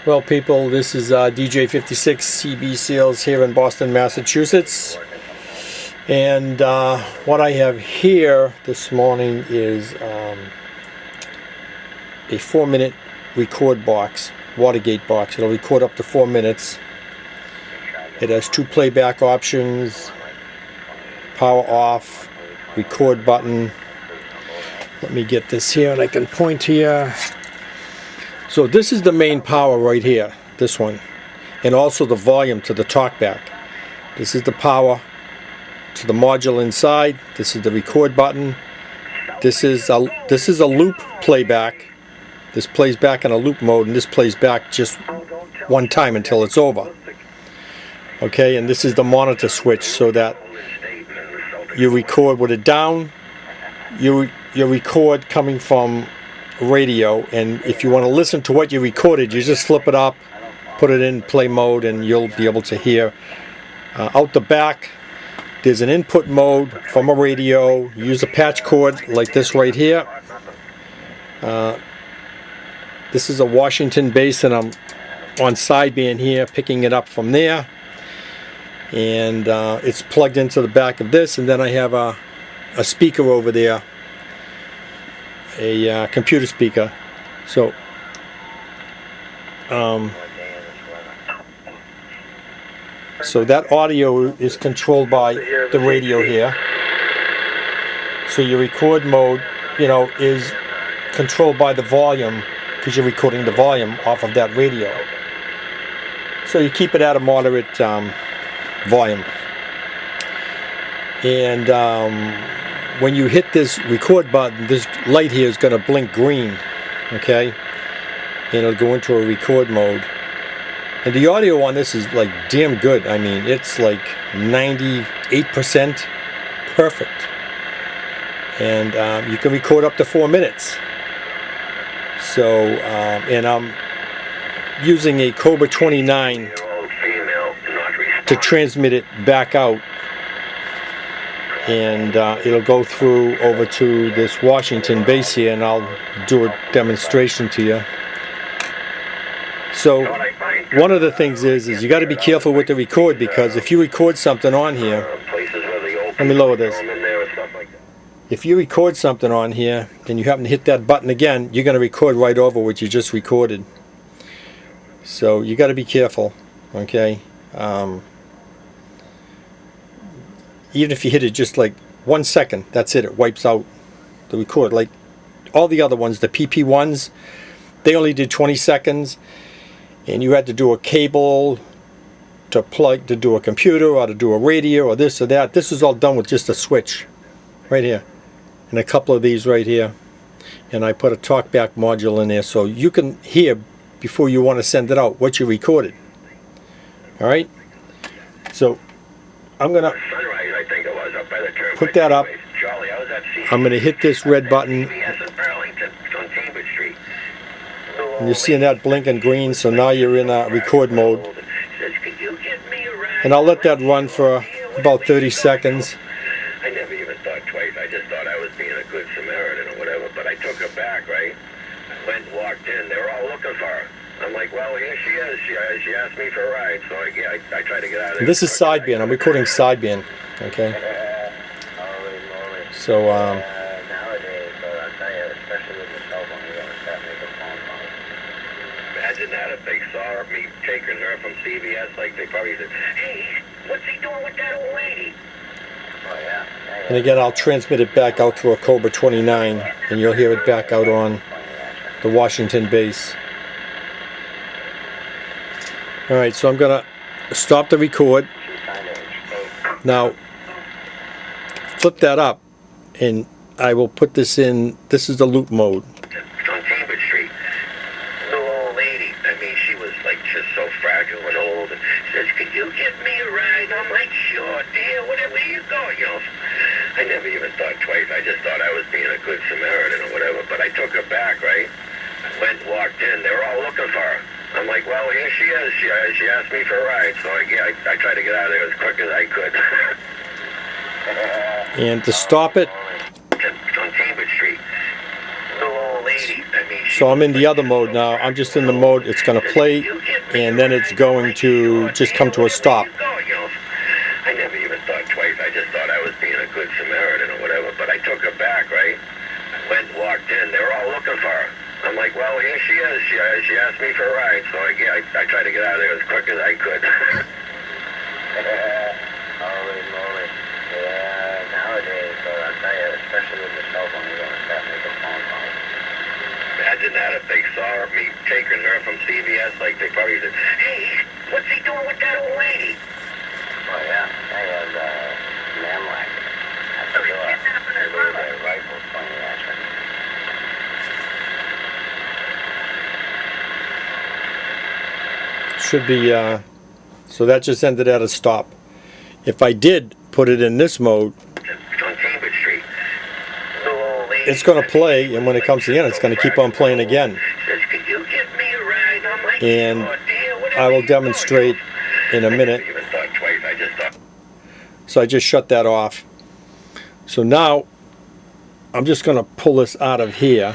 Well, people, this is DJ56 CB Seals here in Boston, Massachusetts. And what I have here this morning is a 4-minute record box, Watergate box. It'll record up to 4 minutes. It has 2 playback options, power off, record button. Let me get this here and I can point here. So this is the main power right here, this one, and also the volume to the talkback. This is the power to the module inside. This is the record button. This is a loop playback. This plays back in a loop mode, and this plays back just one time until it's over. Okay, and this is the monitor switch so that you record with it down. You record coming from radio, and if you want to listen to what you recorded, you just flip it up, put it in play mode, and you'll be able to hear. Out the back, there's an input mode from a radio. You use a patch cord like this right here. This is a Washington base, and I'm on sideband here, picking it up from there. And it's plugged into the back of this, and then I have a speaker over there, a computer speaker. So so that audio is controlled by the radio here. So your record mode, is controlled by the volume, because you're recording the volume off of that radio. So you keep it at a moderate volume. And when you hit this record button, this light here is going to blink green, okay? And it'll go into a record mode. And the audio on this is like damn good. I mean, it's like 98% perfect. And you can record up to 4 minutes. So, and I'm using a Cobra 29 to transmit it back out. And it'll go through over to this Washington base here, and I'll do a demonstration to you. So one of the things is you got to be careful with the record, because if you record something on here, let me lower this. If you record something on here and you happen to hit that button again, you're going to record right over what you just recorded. So you got to be careful, okay? Even if you hit it just like 1 second, that's it. It wipes out the record. Like all the other ones, the PP ones, they only did 20 seconds, and you had to do a cable to plug to do a computer or to do a radio or this or that. This is all done with just a switch right here, and a couple of these right here. And I put a talkback module in there so you can hear before you want to send it out what you recorded. All right. So I'm gonna put that up. I'm going to hit this red button. And you're seeing that blinking green, so now you're in record mode. And I'll let that run for about 30 seconds. I never even thought twice. I just thought I was being a good Samaritan or whatever, but I took her back, right? I went and walked in. They were all looking for her. I'm like, well, here she is. She asked me for a ride, so I tried to get out of there. This is sideband. I'm recording sideband, okay? So, nowadays, I'll tell you, especially with the cell phone, you gotta start making phone calls. Imagine that if they saw me taking her from CVS, like they probably said, hey, what's he doing with that old lady? Oh, yeah. and again, I'll transmit it back out to a Cobra 29, and you'll hear it back out on the Washington base. Alright, so I'm going to stop the record. Now, flip that up, and I will put this in. This is the loop mode. On Cambridge Street. The old lady, I mean, she was like just so fragile and old. And says, could you give me a ride? I'm like, sure, dear, where you go, I never even thought twice. I just thought I was being a good Samaritan or whatever, but I took her back, right? I went and walked in. They were all looking for her. I'm like, well, here she is. She asked me for a ride, so I tried to get out of there as quick as I could. And to stop it, on Cambridge Street. The old lady, I mean, So I'm in the other mode now. I'm just in the mode, it's going to play, and then it's going to just come to a stop. I never even thought twice. I just thought I was being a good Samaritan or whatever, but I took her back, right? I went and walked in. They were all looking for her. I'm like, well, here she is. She asked me for a ride, so I tried to get out of there as quick as I could. Holy moly. Yeah, nowadays, I'll tell you, especially with the cell phone, you're going to start making phone calls. Imagine that if they saw me taking her from CVS, like they probably said, hey, what's he doing with that old lady? Oh, yeah. They have man like it. That's for sure. They leave their rifles pointing at you. Should be, so that just ended at a stop. If I did put it in this mode, it's going to play, and when it comes to the end, it's going to keep on playing again. And I will demonstrate in a minute. So I just shut that off. So now I'm just going to pull this out of here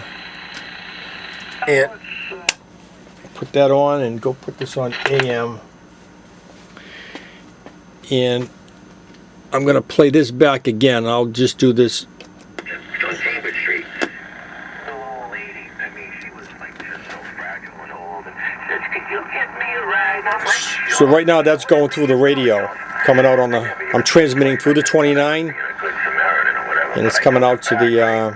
and put that on and go put this on AM. And I'm going to play this back again. I'll just do this. So right now that's going through the radio, coming out on the, I'm transmitting through the 29, and it's coming out to the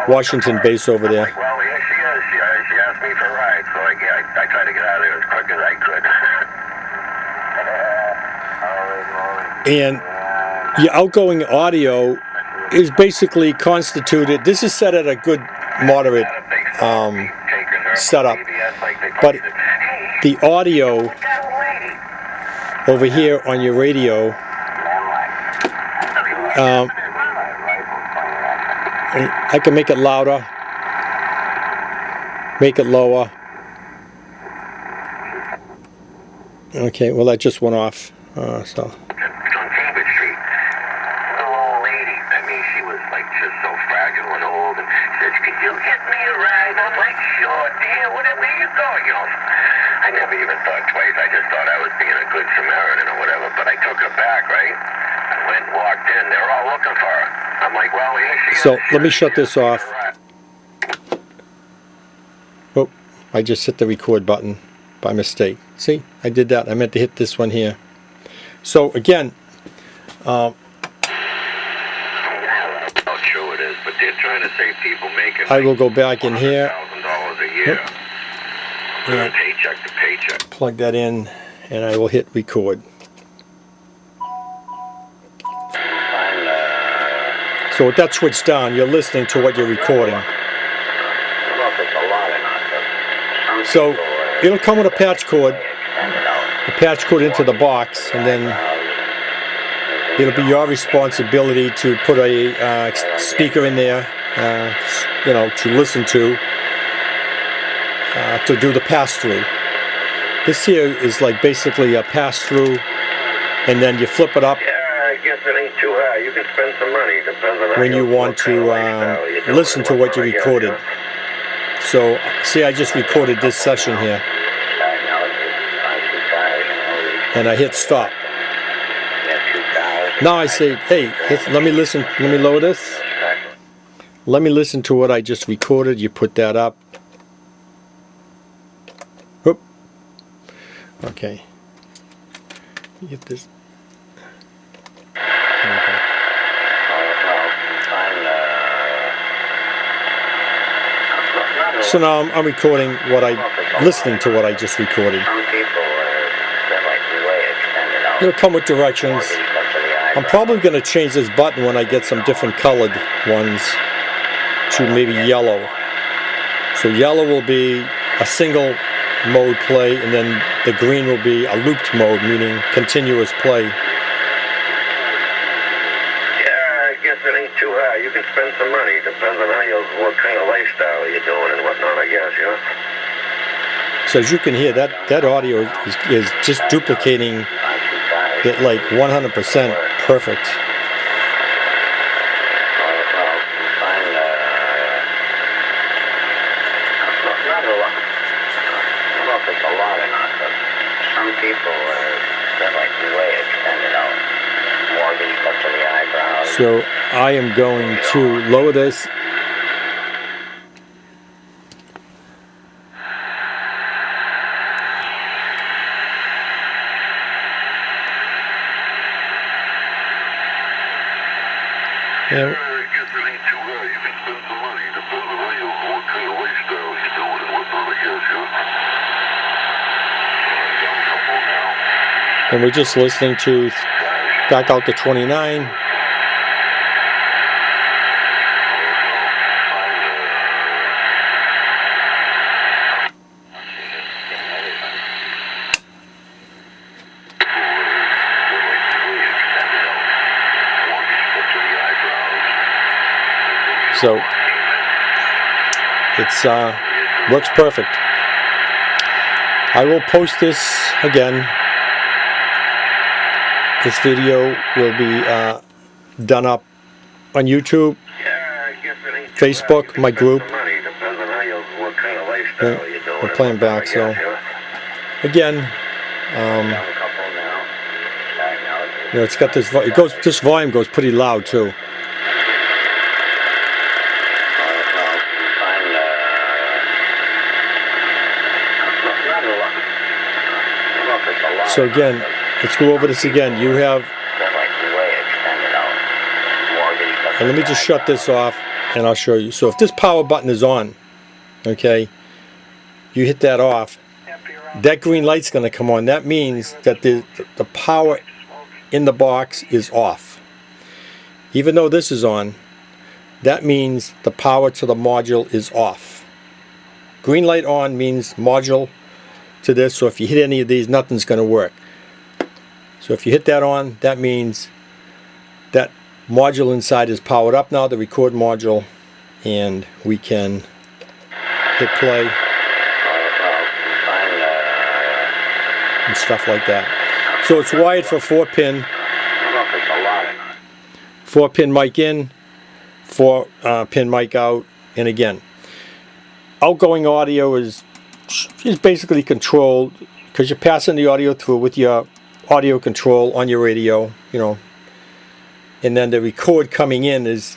Washington base over there. Well, here she is. She asked me for a ride, so I tried to get out of there as quick as I could. And your outgoing audio is basically constituted, this is set at a good moderate setup, but the audio over here on your radio, I can make it louder, make it lower. Okay, well that just went off, so. I never even thought twice. I just thought I was being a good Samaritan or whatever, but I took her back, right? I went and walked in. They were all looking for her. I'm like, well, here she is. So let me shut this off. Oh, I just hit the record button by mistake. See, I did that. I meant to hit this one here. So again, Not sure it is, but they're trying to save people making. I will go back in here. $100,000 a year. Yeah. Paycheck to paycheck. Plug that in, and I will hit record. So with that switched down, you're listening to what you're recording. So it'll come with a patch cord, into the box, and then it'll be your responsibility to put a speaker in there, you know, to listen to do the pass-through. This here is like basically a pass-through, and then you flip it up. Yeah, I guess it ain't too high. You can spend some money depending on when you want to listen to what you recorded. So, see, I just recorded this session here, and I hit stop. Now I say, hey, let me listen, let me lower this. Let me listen to what I just recorded. You put that up. Whoop. Okay. Get this. Okay. So now I'm recording listening to what I just recorded. It'll come with directions. I'm probably going to change this button when I get some different colored ones to maybe yellow. So yellow will be a single mode play, and then the green will be a looped mode, meaning continuous play. Yeah, I guess it ain't too high. You can spend some money. Depends on what kind of lifestyle you're doing and whatnot, I guess, you know. So as you can hear, that audio is just duplicating it like 100% perfect. lot or not, but some people they're like way extended out. Mortgage up to the eyebrows. So I am going to lower this. Yeah. And we're just listening to back out to 29. So it's works perfect. I will post this again. This video will be done up on YouTube, Facebook, my group. We're playing back, so again, you know, it's got this. It goes. This volume goes pretty loud too. So again, let's go over this again. You have, and let me just shut this off and I'll show you. So if this power button is on, okay, you hit that off, that green light's going to come on. That means that the power in the box is off. Even though this is on, that means the power to the module is off. Green light on means module to this, so if you hit any of these, nothing's going to work. So if you hit that on, that means that module inside is powered up now, the record module, and we can hit play and stuff like that. So it's wired for 4-pin, 4-pin mic in, 4-pin mic out, and again, outgoing audio is basically controlled because you're passing the audio through with your audio control on your radio, you know, and then the record coming in is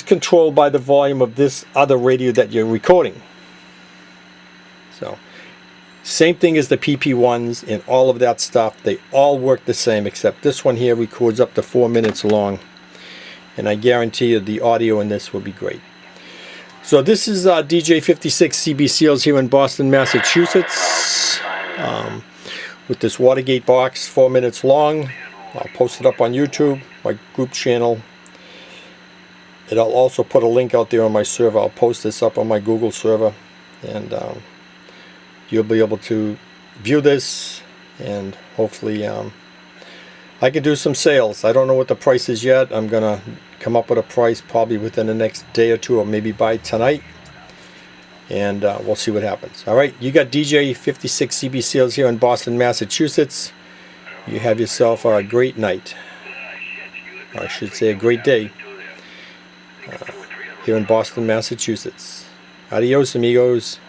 controlled by the volume of this other radio that you're recording. So same thing as the PP1s and all of that stuff. They all work the same, except this one here records up to 4 minutes long, and I guarantee you the audio in this will be great. So this is DJ 56 CB Seals here in Boston, Massachusetts, with this Watergate box, 4 minutes long. I'll post it up on YouTube, my group channel, and I'll also put a link out there on my server. I'll post this up on my Google server, and you'll be able to view this, and hopefully I can do some sales. I don't know what the price is yet. I'm gonna come up with a price probably within the next day or two, or maybe by tonight, and we'll see what happens. Alright, you got DJ 56 CB Seals here in Boston, Massachusetts. You have yourself a great night, or I should say a great day, here in Boston, Massachusetts. Adios, amigos.